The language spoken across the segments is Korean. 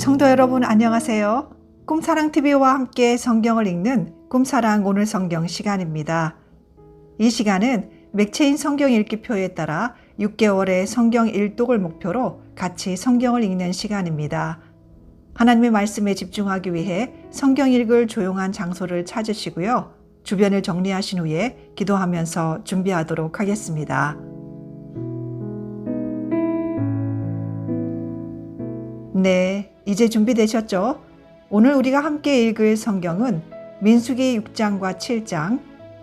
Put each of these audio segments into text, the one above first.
성도 여러분 안녕하세요. 꿈사랑TV와 함께 성경을 읽는 꿈사랑 오늘 성경 시간입니다. 이 시간은 맥체인 성경 읽기표에 따라 6개월의 성경 일독을 목표로 같이 성경을 읽는 시간입니다. 하나님의 말씀에 집중하기 위해 성경 읽을 조용한 장소를 찾으시고요. 주변을 정리하신 후에 기도하면서 준비하도록 하겠습니다. 네, 이제 준비되셨죠? 오늘 우리가 함께 읽을 성경은 민수기 6장과 7장,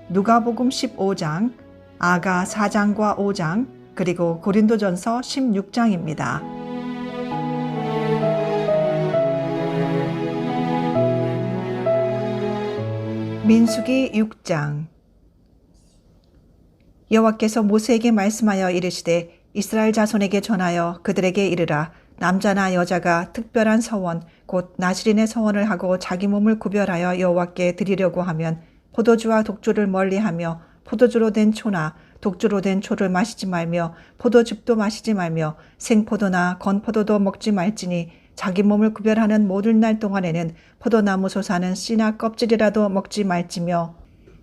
누가복음 15장, 아가 4장과 5장, 그리고 고린도전서 16장입니다. 민수기 6장. 여호와께서 모세에게 말씀하여 이르시되 이스라엘 자손에게 전하여 그들에게 이르라. 남자나 여자가 특별한 서원 곧 나실인의 서원을 하고 자기 몸을 구별하여 여호와께 드리려고 하면 포도주와 독주를 멀리하며 포도주로 된 초나 독주로 된 초를 마시지 말며 포도즙도 마시지 말며 생포도나 건포도도 먹지 말지니 자기 몸을 구별하는 모든 날 동안에는 포도나무 솟아는 씨나 껍질이라도 먹지 말지며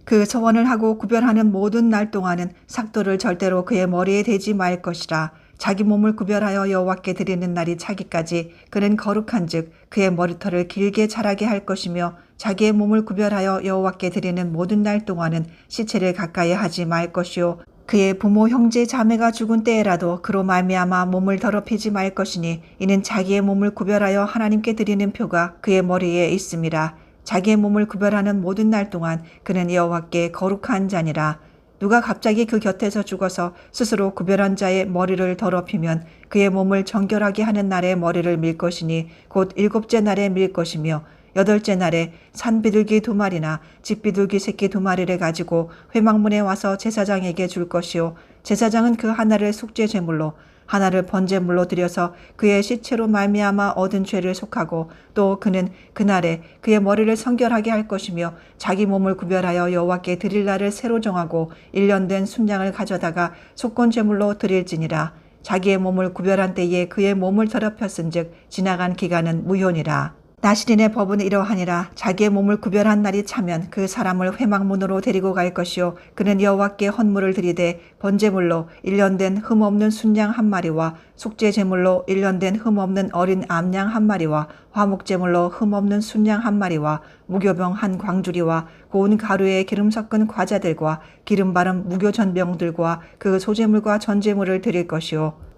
그 서원을 하고 구별하는 모든 날 동안은 삭도를 절대로 그의 머리에 대지 말 것이라. 자기 몸을 구별하여 여호와께 드리는 날이 차기까지 그는 거룩한즉 그의 머리털을 길게 자라게 할 것이며 자기의 몸을 구별하여 여호와께 드리는 모든 날 동안은 시체를 가까이 하지 말 것이요 그의 부모 형제 자매가 죽은 때에라도 그로 말미암아 몸을 더럽히지 말 것이니 이는 자기의 몸을 구별하여 하나님께 드리는 표가 그의 머리에 있음이라. 자기의 몸을 구별하는 모든 날 동안 그는 여호와께 거룩한 자니라. 누가 갑자기 그 곁에서 죽어서 스스로 구별한 자의 머리를 더럽히면 그의 몸을 정결하게 하는 날에 머리를 밀 것이니 곧 7째 날에 밀 것이며 8째 날에 산비둘기 2마리나 집비둘기 새끼 2마리를 가지고 회막문에 와서 제사장에게 줄 것이요 제사장은 그 하나를 속죄 제물로 하나를 번제물로 드려서 그의 시체로 말미암아 얻은 죄를 속하고 또 그는 그날에 그의 머리를 성결하게 할 것이며 자기 몸을 구별하여 여호와께 드릴 날을 새로 정하고 1년 된 순양을 가져다가 속건 제물로 드릴지니라. 자기의 몸을 구별한 때에 그의 몸을 더럽혔은즉 지나간 기간은 무효니라. 나실인의 법은 이러하니라. 자기의 몸을 구별한 날이 차면 그 사람을 회막문으로 데리고 갈 것이요 그는 여호와께 헌물을 드리되 번제물로 1년 된 흠없는 순양 1마리와 속죄 제물로 1년 된 흠없는 어린 암양 1마리와 화목제물로 흠없는 순양 1마리와 무교병 1광주리와 고운 가루에 기름 섞은 과자들과 기름 바른 무교전병들과 그 소제물과 전제물을 드릴 것이요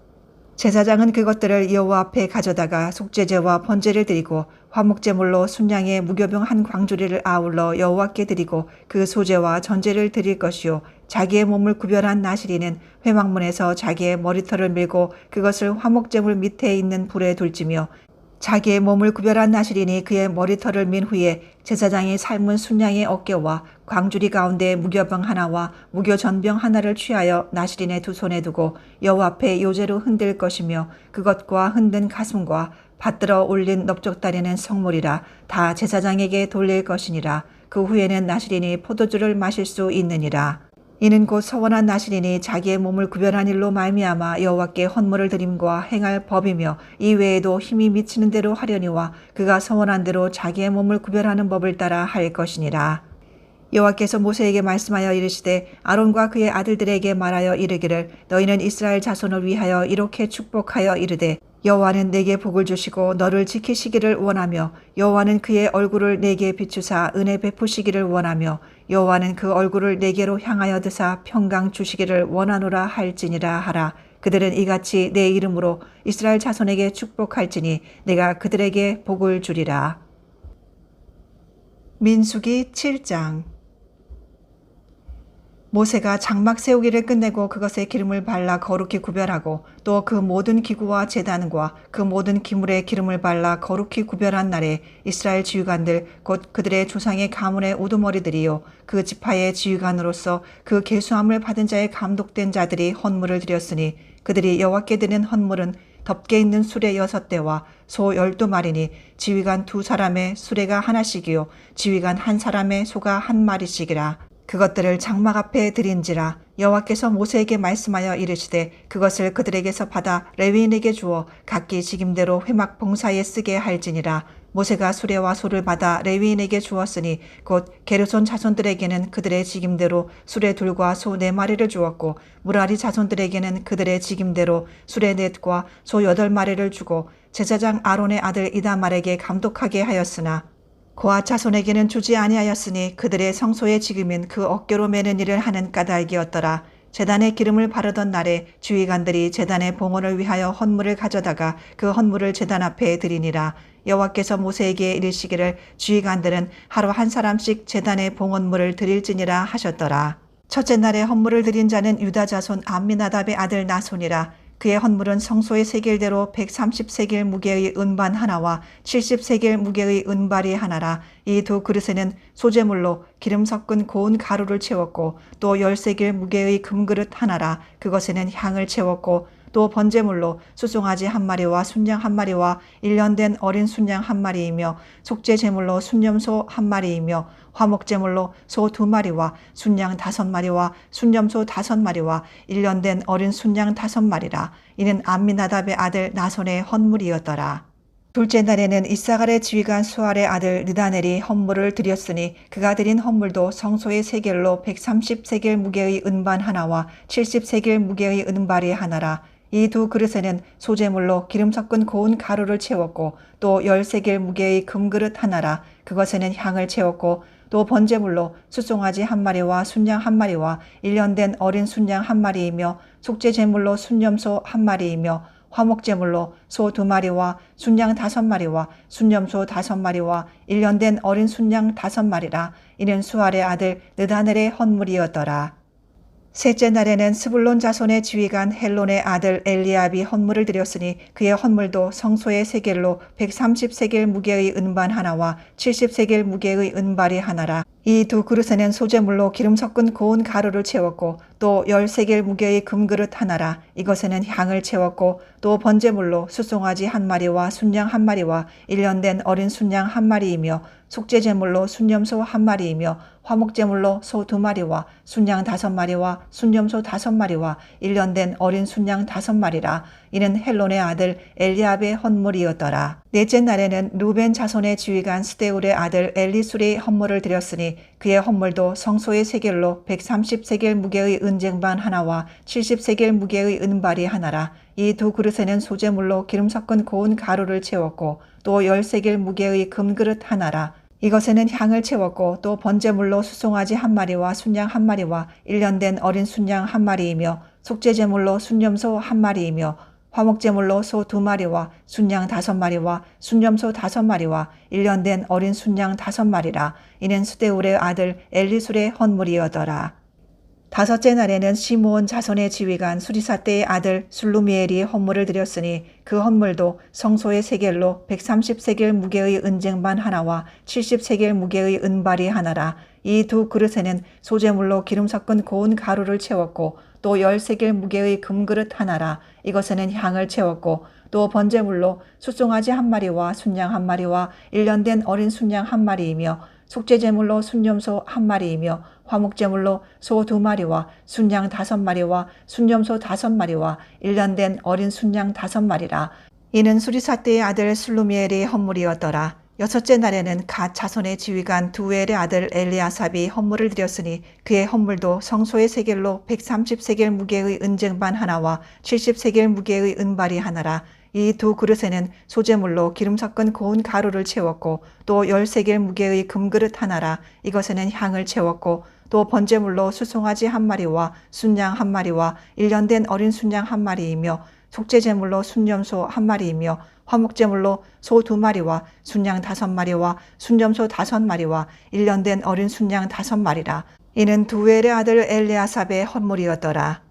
제사장은 그것들을 여호와 앞에 가져다가 속죄제와 번제를 드리고 화목제물로 순양의 무교병 1광주리를 아울러 여호와께 드리고 그 소제와 전제를 드릴 것이요 자기의 몸을 구별한 나실인은 회막문에서 자기의 머리털을 밀고 그것을 화목제물 밑에 있는 불에 둘지며 자기의 몸을 구별한 나실인이 그의 머리털을 민 후에 제사장이 삶은 순양의 어깨와 광주리 가운데 무교병 하나와 무교전병 하나를 취하여 나실인의 두 손에 두고 여호와 앞에 요제로 흔들 것이며 그것과 흔든 가슴과 받들어 올린 넓적다리는 성물이라 다 제사장에게 돌릴 것이니라. 그 후에는 나실인이 포도주를 마실 수 있느니라. 이는 곧 서원한 나실인이 자기의 몸을 구별한 일로 말미암아 여호와께 헌물을 드림과 행할 법이며 이 외에도 힘이 미치는 대로 하려니와 그가 서원한 대로 자기의 몸을 구별하는 법을 따라 할 것이니라. 여호와께서 모세에게 말씀하여 이르시되 아론과 그의 아들들에게 말하여 이르기를 너희는 이스라엘 자손을 위하여 이렇게 축복하여 이르되 여호와는 내게 복을 주시고 너를 지키시기를 원하며 여호와는 그의 얼굴을 내게 비추사 은혜 베푸시기를 원하며 여호와는 그 얼굴을 내게로 향하여 드사 평강 주시기를 원하노라 할지니라 하라. 그들은 이같이 내 이름으로 이스라엘 자손에게 축복할지니 내가 그들에게 복을 주리라. 민수기 7장. 모세가 장막 세우기를 끝내고 그것에 기름을 발라 거룩히 구별하고 또 그 모든 기구와 제단과 그 모든 기물에 기름을 발라 거룩히 구별한 날에 이스라엘 지휘관들 곧 그들의 조상의 가문의 우두머리들이요 그 지파의 지휘관으로서 그 계수함을 받은 자의 감독된 자들이 헌물을 드렸으니 그들이 여호와께 드린 헌물은 덮개 있는 수레 6대와 소 12마리니 지휘관 2사람의 수레가 하나씩이요 지휘관 1사람의 소가 1마리씩이라. 그것들을 장막 앞에 드린지라. 여호와께서 모세에게 말씀하여 이르시되 그것을 그들에게서 받아 레위인에게 주어 각기 직임대로 회막 봉사에 쓰게 할지니라. 모세가 수레와 소를 받아 레위인에게 주었으니 곧 게르손 자손들에게는 그들의 직임대로 수레 둘과 소 4마리를 주었고 무라리 자손들에게는 그들의 직임대로 수레 4과 소 8마리를 주고 제사장 아론의 아들 이다말에게 감독하게 하였으나 고앗 자손에게는 주지 아니하였으니 그들의 성소의 직임은 그 어깨로 매는 일을 하는 까닭이었더라. 제단에 기름을 바르던 날에 주의관들이 제단의 봉헌을 위하여 헌물을 가져다가 그 헌물을 제단 앞에 드리니라. 여호와께서 모세에게 이르시기를 주의관들은 하루 한 사람씩 제단의 봉헌물을 드릴지니라 하셨더라. 첫째 날에 헌물을 드린 자는 유다 자손 암미나답의 아들 나손이라. 그의 헌물은 성소의 세겔대로 130세겔 무게의 은반 하나와 70세겔 무게의 은발이 하나라. 이 두 그릇에는 소재물로 기름 섞은 고운 가루를 채웠고 또 10세겔 무게의 금그릇 하나라. 그것에는 향을 채웠고 또 번제물로 수송아지 1마리와 순양 1마리와 1년 된 어린 순양 1마리이며 속죄제물로 순염소 1마리이며 화목제물로 소 2마리와 순양 5마리와 순염소 5마리와 1년 된 어린 순양 5마리라. 이는 암미나답의 아들 나손의 헌물이었더라. 둘째 날에는 이사갈의 지휘관 수알의 아들 느다넬이 헌물을 드렸으니 그가 드린 헌물도 성소의 세겔로 130세겔 무게의 은반 하나와 70세겔 무게의 은발이 하나라. 이 두 그릇에는 소재물로 기름 섞은 고운 가루를 채웠고 또 10세겔 무게의 금그릇 하나라. 그것에는 향을 채웠고 또 번제물로 수송아지 1마리와 순양 1마리와 1년 된 어린 순양 1마리이며 속죄제물로 순염소 1마리이며 화목제물로 소 2마리와 순양 5마리와 순염소 5마리와 1년 된 어린 순양 5마리라. 이는 수알의 아들 느다넬의 헌물이었더라. 셋째 날에는 스불론 자손의 지휘관 헬론의 아들 엘리압이 헌물을 드렸으니 그의 헌물도 성소의 세겔로 130세겔 무게의 은반 하나와 70세겔 무게의 은발이 하나라. 이 두 그릇에는 소재물로 기름 섞은 고운 가루를 채웠고 또 10세겔 무게의 금그릇 하나라. 이것에는 향을 채웠고 또 번제물로 수송아지 1마리와 순양 1마리와 1년 된 어린 순양 1마리이며 속죄제물로 순염소 1마리이며 화목제물로 소 2마리와 순양 5마리와 순염소 5마리와 1년 된 어린 순양 5마리라. 이는 헬론의 아들 엘리압의 헌물이었더라. 넷째 날에는 루벤 자손의 지휘관 스데울의 아들 엘리술의 헌물을 드렸으니 그의 헌물도 성소의 세겔로 130세겔 무게의 은쟁반 하나와 70세겔 무게의 은발이 하나라. 이 두 그릇에는 소재물로 기름 섞은 고운 가루를 채웠고 또 10세겔 무게의 금그릇 하나라. 이것에는 향을 채웠고 또 번제물로 수송아지 1마리와 순양 1마리와 1년 된 어린 순양 1마리이며 속죄제물로 순염소 1마리이며 화목제물로 소 2마리와 순양 5마리와 순염소 5마리와 1년 된 어린 순양 5마리라. 이는 스데울의 아들 엘리술의 헌물이었더라. 다섯째 날에는 시므온 자손의 지휘관 수리사떼의 아들 술루미엘이 헌물을 드렸으니 그 헌물도 성소의 세겔로 130세겔 무게의 은쟁반 하나와 70세겔 무게의 은발이 하나라. 이 두 그릇에는 소재물로 기름 섞은 고운 가루를 채웠고 또 10세겔 무게의 금그릇 하나라. 이것에는 향을 채웠고 또 번제물로 수송아지 1마리와 순양 1마리와 1년 된 어린 순양 1마리이며 속죄제물로 순염소 1마리이며 화목제물로 소 2마리와 순양 5마리와 순염소 5마리와 1년 된 어린 순양 5마리라. 이는 수리사떼의 아들 슬루미엘의 헌물이었더라. 여섯째 날에는 갓 자손의 지휘관 두엘의 아들 엘리아삽이 헌물을 드렸으니 그의 헌물도 성소의 세겔로 130세겔 무게의 은쟁반 하나와 70세겔 무게의 은발이 하나라. 이 두 그릇에는 소재물로 기름 섞은 고운 가루를 채웠고 또 10세겔 무게의 금그릇 하나라. 이것에는 향을 채웠고 또 번제물로 수송아지 1마리와 순양 1마리와 1년 된 어린 순양 1마리이며 속죄제물로 순염소 1마리이며 화목제물로 소 2마리와 순양 5마리와 순염소 5마리와 1년 된 어린 순양 5마리라. 이는 두엘의 아들 엘리아삽의 헌물이었더라.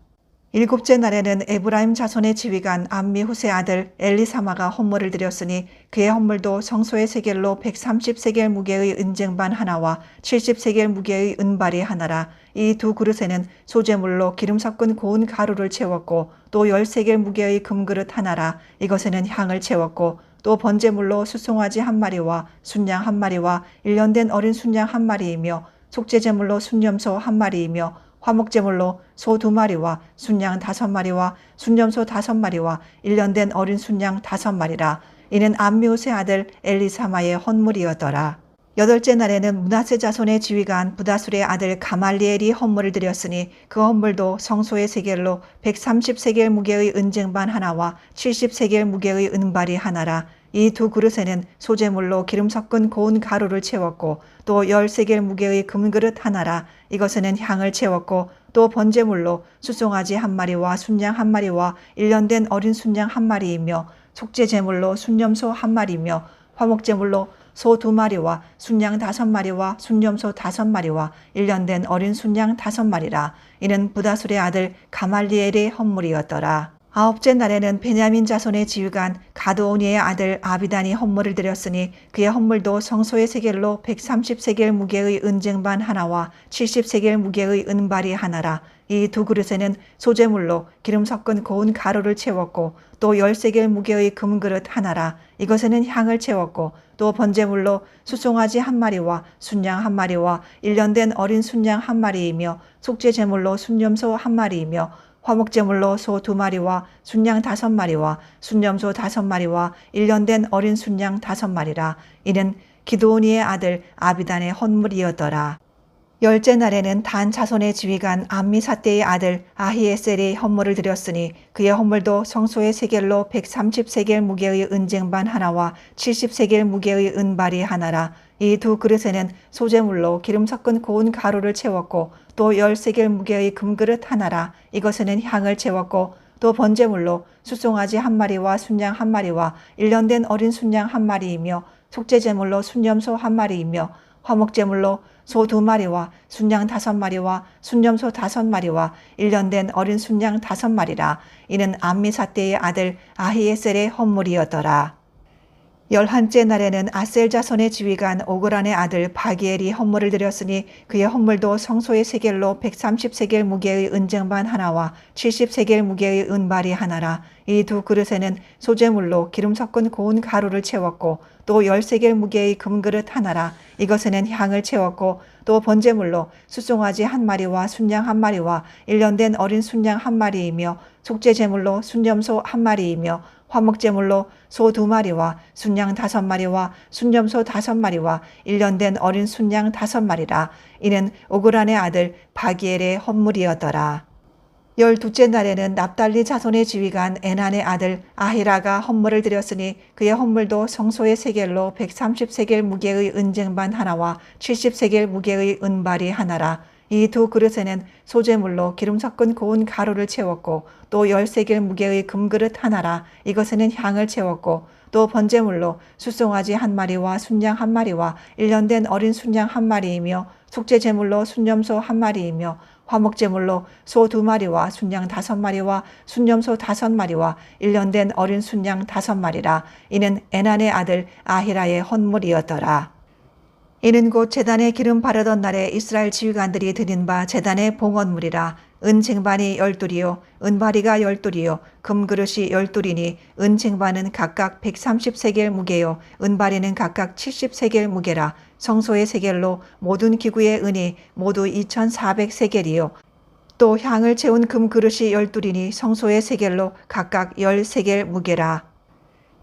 일곱째 날에는 에브라임 자손의 지휘관 암미후세 아들 엘리사마가 헌물을 드렸으니 그의 헌물도 성소의 세겔로 130세겔 무게의 은쟁반 하나와 70세겔 무게의 은발이 하나라. 이 두 그릇에는 소재물로 기름 섞은 고운 가루를 채웠고 또 10세겔 무게의 금그릇 하나라. 이것에는 향을 채웠고 또 번제물로 수송아지 1마리와 순양 1마리와 1년 된 어린 순양 1마리이며 속죄제물로 순염소 1마리이며 화목제물로 소 2마리와 순양 5마리와 순염소 5마리와 1년 된 어린 순양 5마리라. 이는 암미우스의 아들 엘리사마의 헌물이었더라. 8째 날에는 므낫세 자손의 지휘관 부다술의 아들 가말리엘이 헌물을 드렸으니 그 헌물도 성소의 세겔로 130세겔 무게의 은쟁반 하나와 70세겔 무게의 은발이 하나라. 이 두 그릇에는 소재물로 기름 섞은 고운 가루를 채웠고 또 10세겔 무게의 금그릇 하나라. 이것에는 향을 채웠고 또 번제물로 숫송아지 1마리와 순양 1마리와 1년 된 어린 순양 1마리이며 속죄제물로 순염소 1마리며 화목제물로 소 2마리와 순양 5마리와 순염소 5마리와 1년 된 어린 순양 5마리라. 이는 부다술의 아들 가말리엘의 헌물이었더라. 9째 날에는 베냐민 자손의 지휘관 가드오니의 아들 아비단이 헌물을 드렸으니 그의 헌물도 성소의 세겔로 130세겔 무게의 은쟁반 하나와 70세겔 무게의 은발이 하나라. 이 두 그릇에는 소재물로 기름 섞은 고운 가루를 채웠고 또 10세겔 무게의 금그릇 하나라. 이것에는 향을 채웠고 또 번제물로 숫송아지 1마리와 순양 1마리와 1년 된 어린 순양 1마리이며 속죄제물로 순염소 1마리이며 화목제물로 소 2마리와 순양 5마리와 순염소 5마리와 1년 된 어린 순양 5마리라. 이는 기드오니의 아들 아비단의 헌물이었더라. 10째 날에는 단 자손의 지휘관 암미사떼의 아들 아히에셀의 헌물을 드렸으니 그의 헌물도 성소의 세겔로 130세겔 무게의 은쟁반 하나와 70세겔 무게의 은발이 하나라. 이 두 그릇에는 소재물로 기름 섞은 고운 가루를 채웠고 또 10세겔 무게의 금그릇 하나라. 이것에는 향을 채웠고 또 번제물로 숫송아지 1마리와 순양 1마리와 1년 된 어린 순양 1마리이며 속죄제물로 순염소 1마리이며 화목제물로 소 2마리와 순양 5마리와 순염소 5마리와 1년 된 어린 순양 5마리라. 이는 암미사떼의 아들 아히에셀의 헌물이었더라. 11째 날에는 아셀 자손의 지휘관 오그란의 아들 바기엘이 헌물을 드렸으니 그의 헌물도 성소의 세겔로 130세겔 무게의 은쟁반 하나와 70세겔 무게의 은발이 하나라. 이 두 그릇에는 소재물로 기름 섞은 고운 가루를 채웠고 또 10세겔 무게의 금그릇 하나라. 이것에는 향을 채웠고 또 번제물로 숫송아지 1마리와 순양 1마리와 1년 된 어린 순양 1마리이며 속죄제물로 순염소 1마리이며 화목제물로 소 2마리와 순양 5마리와 순염소 5마리와 1년 된 어린 순양 5마리라. 이는 오그란의 아들 바기엘의 헌물이었더라. 12째 날에는 납달리 자손의 지휘관 에난의 아들 아히라가 헌물을 드렸으니 그의 헌물도 성소의 세겔로 130세겔 무게의 은쟁반 하나와 70세겔 무게의 은발이 하나라. 이 두 그릇에는 소재물로 기름 섞은 고운 가루를 채웠고 또 10세겔 무게의 금그릇 하나라. 이것에는 향을 채웠고 또 번제물로 숫송아지 1마리와 순양 1마리와 1년 된 어린 순양 1마리이며 속죄제물로 순염소 1마리이며 화목제물로 소 2마리와 순양 5마리와 순염소 5마리와 1년 된 어린 순양 5마리라. 이는 에난의 아들 아히라의 헌물이었더라. 이는 곧 제단에 기름 바르던 날에 이스라엘 지휘관들이 드린 바 제단의 봉헌물이라. 은쟁반이 12이요 은바리가 12이요 금그릇이 12이니 은쟁반은 각각 130세겔 무게요 은바리는 각각 70세겔 무게라. 성소의 세겔로 모든 기구의 은이 모두 2400세겔이요 또 향을 채운 금그릇이 12이니 성소의 세겔로 각각 10세겔 무게라.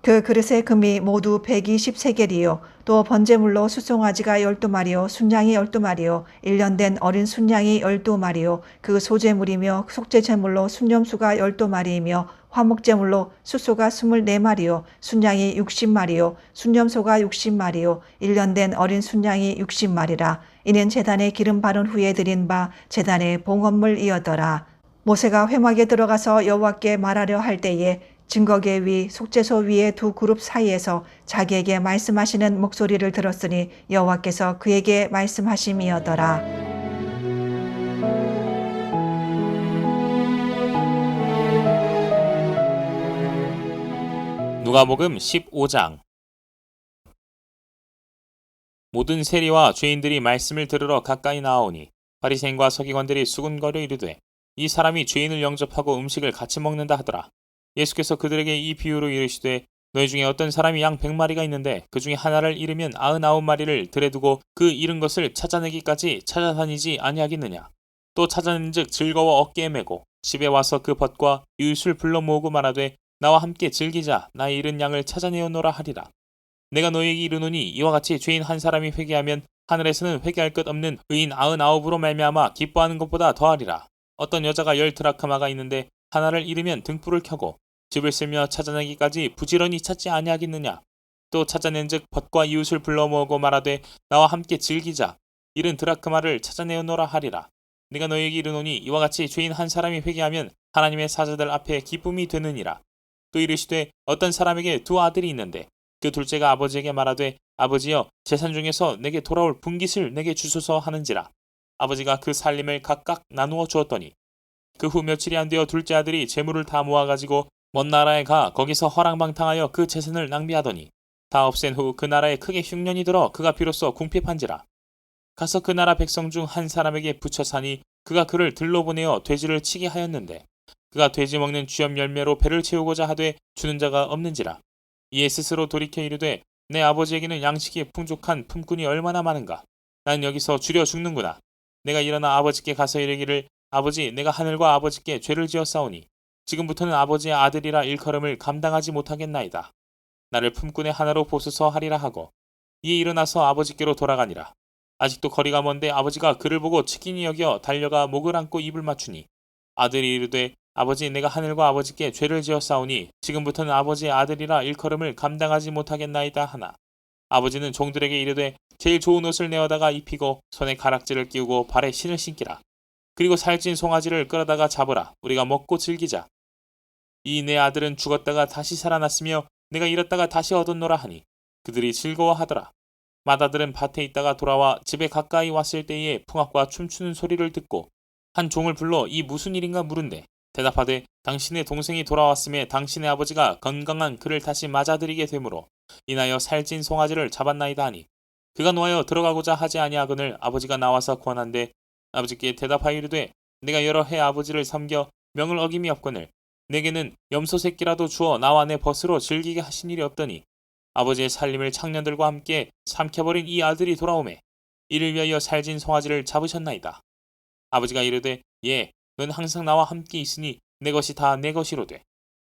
그 그릇의 금이 모두 120세겔이요 또 번제물로 숫송아지가 12마리요 순양이 12마리요 1년 된 어린 순양이 12마리요 그 소재물이며 속죄제물로 순염수가 12마리이며 화목제물로 숫소가 24마리요 순양이 60마리요 순염소가 60마리요 1년 된 어린 순양이 60마리라. 이는 제단에 기름 바른 후에 드린 바 제단의 봉헌물이었더라. 모세가 회막에 들어가서 여호와께 말하려 할 때에 증거계 위 속죄소 위의 두 그룹 사이에서 자기에게 말씀하시는 목소리를 들었으니 여호와께서 그에게 말씀하심이었더라. 누가복음 15장. 모든 세리와 죄인들이 말씀을 들으러 가까이 나아오니 바리새인과 서기관들이 수군거려 이르되 이 사람이 죄인을 영접하고 음식을 같이 먹는다 하더라. 예수께서 그들에게 이 비유로 이르시되 너희 중에 어떤 사람이 양 100마리가 있는데 그 중에 하나를 잃으면 99마리를 들에 두고 그 잃은 것을 찾아내기까지 찾아다니지 아니하겠느냐. 또 찾아낸즉 즐거워 어깨에 메고 집에 와서 그 벗과 이웃을 불러 모으고 말하되 나와 함께 즐기자. 나의 잃은 양을 찾아내어노라 하리라. 내가 너희에게 이르노니 이와 같이 죄인 한 사람이 회개하면 하늘에서는 회개할 것 없는 의인 99으로 말미암아 기뻐하는 것보다 더하리라. 어떤 여자가 10드라크마가 있는데 하나를 잃으면 등불을 켜고 집을 쓸며 찾아내기까지 부지런히 찾지 아니하겠느냐. 또 찾아낸즉 벗과 이웃을 불러 모으고 말하되 나와 함께 즐기자. 잃은 드라크마를 찾아내어노라 하리라. 내가 너희에게 이르노니 이와 같이 죄인 한 사람이 회개하면 하나님의 사자들 앞에 기쁨이 되느니라. 또 이르시되 어떤 사람에게 두 아들이 있는데 그 둘째가 아버지에게 말하되 아버지여 재산 중에서 내게 돌아올 분깃을 내게 주소서 하는지라. 아버지가 그 살림을 각각 나누어 주었더니 그 후 며칠이 안 되어 둘째 아들이 재물을 다 모아가지고 먼 나라에 가 거기서 허랑방탕하여 그 재산을 낭비하더니 다 없앤 후 그 나라에 크게 흉년이 들어 그가 비로소 궁핍한지라. 가서 그 나라 백성 중 한 사람에게 붙여 사니 그가 그를 들러보내어 돼지를 치게 하였는데 그가 돼지 먹는 쥐염 열매로 배를 채우고자 하되 주는 자가 없는지라. 이에 스스로 돌이켜 이르되 내 아버지에게는 양식이 풍족한 품꾼이 얼마나 많은가. 난 여기서 줄여 죽는구나. 내가 일어나 아버지께 가서 이르기를 아버지 내가 하늘과 아버지께 죄를 지었사오니 지금부터는 아버지의 아들이라 일컬음을 감당하지 못하겠나이다. 나를 품꾼의 하나로 보소서 하리라 하고 이에 일어나서 아버지께로 돌아가니라. 아직도 거리가 먼데 아버지가 그를 보고 치킨이 여겨 달려가 목을 안고 입을 맞추니 아들이 이르되 아버지 내가 하늘과 아버지께 죄를 지었사오니 지금부터는 아버지의 아들이라 일컬음을 감당하지 못하겠나이다 하나 아버지는 종들에게 이르되 제일 좋은 옷을 내어다가 입히고 손에 가락지를 끼우고 발에 신을 신기라. 그리고 살찐 송아지를 끌어다가 잡으라. 우리가 먹고 즐기자. 이 내 아들은 죽었다가 다시 살아났으며 내가 잃었다가 다시 얻었노라 하니 그들이 즐거워하더라. 맏아들은 밭에 있다가 돌아와 집에 가까이 왔을 때에 풍악과 춤추는 소리를 듣고 한 종을 불러 이 무슨 일인가 물은데 대답하되 당신의 동생이 돌아왔음에 당신의 아버지가 건강한 그를 다시 맞아들이게 되므로 인하여 살찐 송아지를 잡았나이다 하니 그가 놓아여 들어가고자 하지 아니하거늘 아버지가 나와서 권한대 아버지께 대답하여 이르되 내가 여러 해 아버지를 섬겨 명을 어김이 없거늘 내게는 염소 새끼라도 주어 나와 내 벗으로 즐기게 하신 일이 없더니 아버지의 살림을 창년들과 함께 삼켜버린 이 아들이 돌아오매 이를 위하여 살진 송아지를 잡으셨나이다. 아버지가 이르되 예, 넌 항상 나와 함께 있으니 내 것이 다 내 것이로되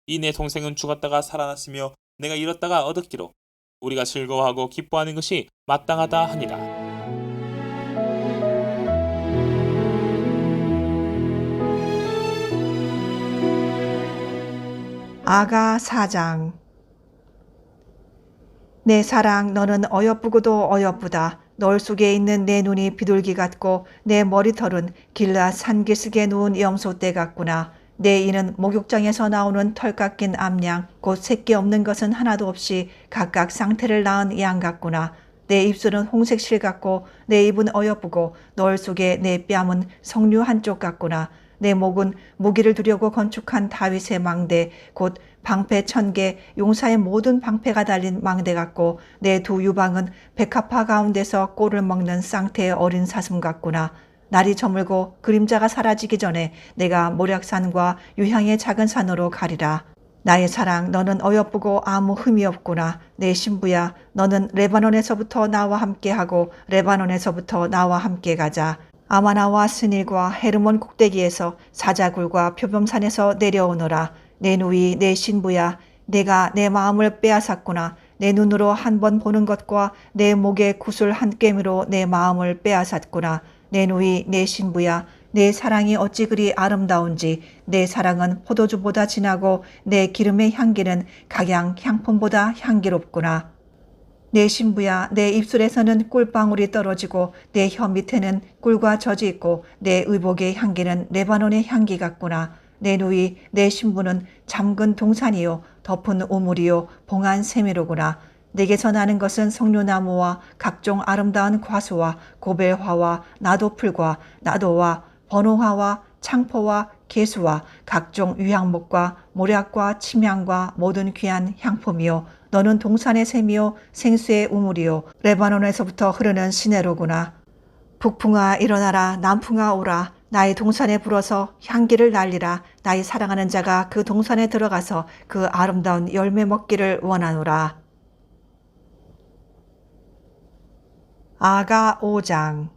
이 내 동생은 죽었다가 살아났으며 내가 잃었다가 얻었기로 우리가 즐거워하고 기뻐하는 것이 마땅하다 하니라. 아가 4장. 내 사랑 너는 어여쁘고도 어여쁘다. 널 속에 있는 내 눈이 비둘기 같고 내 머리털은 길앗 산기슭에 누운 염소떼 같구나. 내 이는 목욕장에서 나오는 털 깎인 암양 곧 새끼 없는 것은 하나도 없이 각각 상태를 낳은 양 같구나. 내 입술은 홍색 실 같고 내 입은 어여쁘고 널 속에 내 뺨은 석류 한쪽 같구나. 내 목은 무기를 두려고 건축한 다윗의 망대 곧 방패 1000개 용사의 모든 방패가 달린 망대 같고 내 두 유방은 백합화 가운데서 꼴을 먹는 쌍태의 어린 사슴 같구나. 날이 저물고 그림자가 사라지기 전에 내가 모략산과 유향의 작은 산으로 가리라. 나의 사랑 너는 어여쁘고 아무 흠이 없구나. 내 신부야 너는 레바논에서부터 나와 함께하고 레바논에서부터 나와 함께 가자. 아마나와 스닐과 헤르몬 꼭대기에서 사자굴과 표범산에서 내려오너라. 내 누이 내 신부야 내가 내 마음을 빼앗았구나. 내 눈으로 한 번 보는 것과 내 목의 구슬 한 꿰미로 내 마음을 빼앗았구나. 내 누이 내 신부야 내 사랑이 어찌 그리 아름다운지 내 사랑은 포도주보다 진하고 내 기름의 향기는 각양 향품보다 향기롭구나. 내 신부야 내 입술에서는 꿀방울이 떨어지고 내 혀 밑에는 꿀과 젖이 있고 내 의복의 향기는 레바논의 향기 같구나. 내 누이 내 신부는 잠근 동산이요 덮은 우물이요 봉한 세미로구나. 내게서 나는 것은 석류나무와 각종 아름다운 과수와 고벨화와 나도풀과 나도와 번호화와 창포와 개수와 각종 유향목과 모략과 침향과 모든 귀한 향품이요 너는 동산의 샘이요 생수의 우물이요 레바논에서부터 흐르는 시내로구나. 북풍아 일어나라 남풍아 오라. 나의 동산에 불어서 향기를 날리라. 나의 사랑하는 자가 그 동산에 들어가서 그 아름다운 열매 먹기를 원하노라. 아가 5장.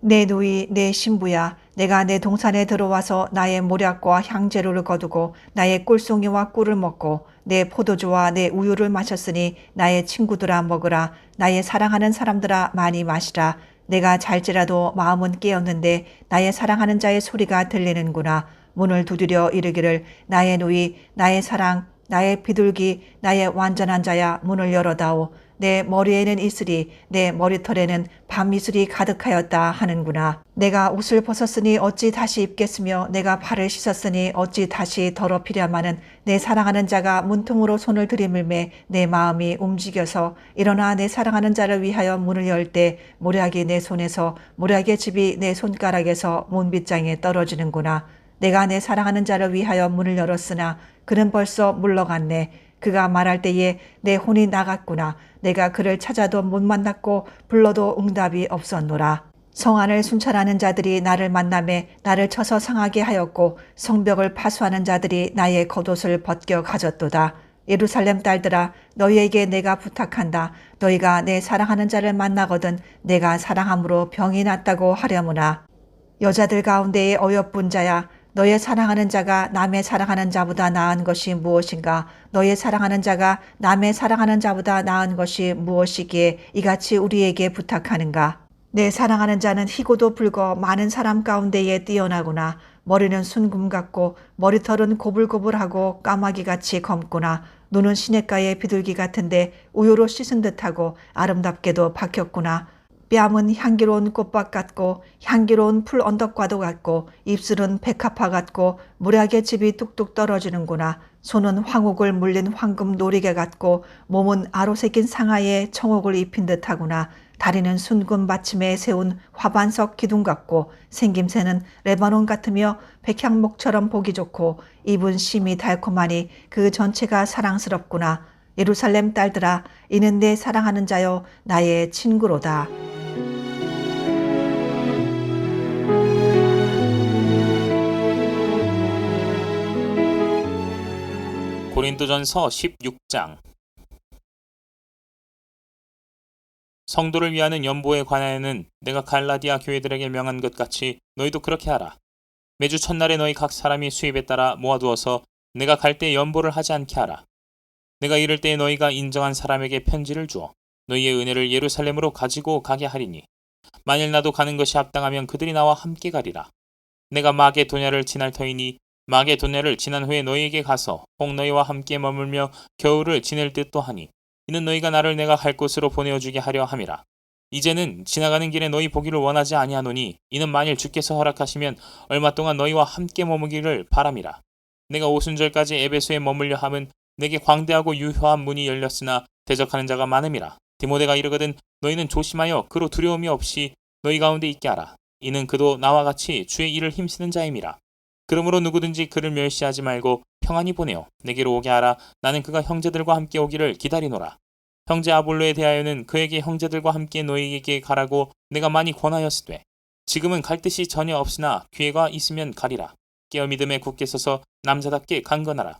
내 누이 내 신부야. 내가 내 동산에 들어와서 나의 모략과 향재료를 거두고 나의 꿀송이와 꿀을 먹고 내 포도주와 내 우유를 마셨으니 나의 친구들아 먹으라. 나의 사랑하는 사람들아 많이 마시라. 내가 잘지라도 마음은 깨었는데 나의 사랑하는 자의 소리가 들리는구나. 문을 두드려 이르기를 나의 누이 나의 사랑 나의 비둘기 나의 완전한 자야 문을 열어다오. 내 머리에는 이슬이 내 머리털에는 밤이슬이 가득하였다 하는구나. 내가 옷을 벗었으니 어찌 다시 입겠으며 내가 발을 씻었으니 어찌 다시 더럽히랴마는 내 사랑하는 자가 문틈으로 손을 들이밀매 내 마음이 움직여서 일어나 내 사랑하는 자를 위하여 문을 열 때 모략이 내 손에서 모략의 집이 내 손가락에서 문빗장에 떨어지는구나. 내가 내 사랑하는 자를 위하여 문을 열었으나 그는 벌써 물러갔네. 그가 말할 때에 내 혼이 나갔구나. 내가 그를 찾아도 못 만났고 불러도 응답이 없었노라. 성 안을 순찰하는 자들이 나를 만나매 나를 쳐서 상하게 하였고 성벽을 파수하는 자들이 나의 겉옷을 벗겨 가졌도다. 예루살렘 딸들아 너희에게 내가 부탁한다. 너희가 내 사랑하는 자를 만나거든 내가 사랑함으로 병이 낫다고 하려무나. 여자들 가운데의 어여쁜 자야 너의 사랑하는 자가 남의 사랑하는 자보다 나은 것이 무엇인가? 너의 사랑하는 자가 남의 사랑하는 자보다 나은 것이 무엇이기에 이같이 우리에게 부탁하는가? 내 사랑하는 자는 희고도 붉어 많은 사람 가운데에 뛰어나구나. 머리는 순금 같고 머리털은 고불고불하고 까마귀같이 검구나. 눈은 시냇가의 비둘기 같은데 우유로 씻은 듯하고 아름답게도 박혔구나. 뺨은 향기로운 꽃밭 같고 향기로운 풀 언덕과도 같고 입술은 백합화 같고 무략의 즙이 뚝뚝 떨어지는구나. 손은 황옥을 물린 황금 놀이개 같고 몸은 아로 새긴 상아에 청옥을 입힌 듯하구나. 다리는 순금 받침에 세운 화반석 기둥 같고 생김새는 레바논 같으며 백향목처럼 보기 좋고 입은 심이 달콤하니 그 전체가 사랑스럽구나. 예루살렘 딸들아 이는 내 사랑하는 자요 나의 친구로다. 고린도전서 16장. 성도를 위하는 연보에 관하여는 내가 갈라디아 교회들에게 명한 것 같이 너희도 그렇게 하라. 매주 첫날에 너희 각 사람이 수입에 따라 모아두어서 내가 갈 때 연보를 하지 않게 하라. 내가 이럴 때 너희가 인정한 사람에게 편지를 주어 너희의 은혜를 예루살렘으로 가지고 가게 하리니 만일 나도 가는 것이 합당하면 그들이 나와 함께 가리라. 내가 마게도냐를 지날 터이니 마게도냐를 지난 후에 너희에게 가서 혹 너희와 함께 머물며 겨울을 지낼 듯도 하니 이는 너희가 나를 내가 갈 곳으로 보내어주게 하려 함이라. 이제는 지나가는 길에 너희 보기를 원하지 아니하노니 이는 만일 주께서 허락하시면 얼마 동안 너희와 함께 머무기를 바람이라. 내가 오순절까지 에베소에 머물려 함은 내게 광대하고 유효한 문이 열렸으나 대적하는 자가 많음이라. 디모데가 이르거든 너희는 조심하여 그로 두려움이 없이 너희 가운데 있게 하라. 이는 그도 나와 같이 주의 일을 힘쓰는 자임이라. 그러므로 누구든지 그를 멸시하지 말고 평안히 보내어 내게로 오게 하라. 나는 그가 형제들과 함께 오기를 기다리노라. 형제 아볼로에 대하여는 그에게 형제들과 함께 너희에게 가라고 내가 많이 권하였으되 지금은 갈 뜻이 전혀 없으나 기회가 있으면 가리라. 깨어 믿음에 굳게 서서 남자답게 강건하라.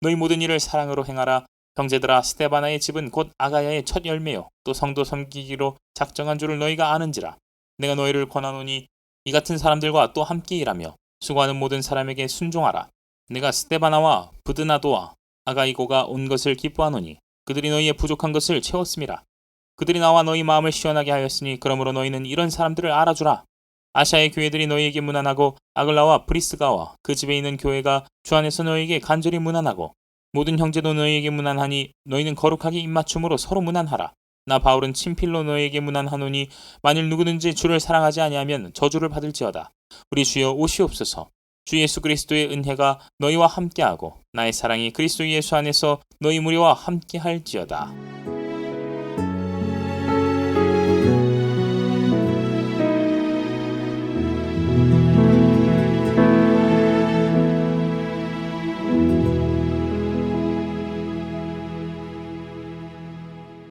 너희 모든 일을 사랑으로 행하라. 형제들아 스데바나의 집은 곧 아가야의 첫 열매요 또 성도 섬기기로 작정한 줄을 너희가 아는지라. 내가 너희를 권하노니 이 같은 사람들과 또 함께 일하며 수고하는 모든 사람에게 순종하라. 내가 스데바나와 부드나도와 아가이고가 온 것을 기뻐하노니 그들이 너희의 부족한 것을 채웠음이라. 그들이 나와 너희 마음을 시원하게 하였으니 그러므로 너희는 이런 사람들을 알아주라. 아시아의 교회들이 너희에게 문안하고 아글라와 브리스가와 그 집에 있는 교회가 주 안에서 너희에게 간절히 문안하고 모든 형제도 너희에게 문안하니 너희는 거룩하게 입맞춤으로 서로 문안하라. 나 바울은 친필로 너희에게 문안하노니 만일 누구든지 주를 사랑하지 아니하면 저주를 받을지어다. 우리 주여 오시옵소서. 주 예수 그리스도의 은혜가 너희와 함께하고 나의 사랑이 그리스도 예수 안에서 너희 무리와 함께할지어다.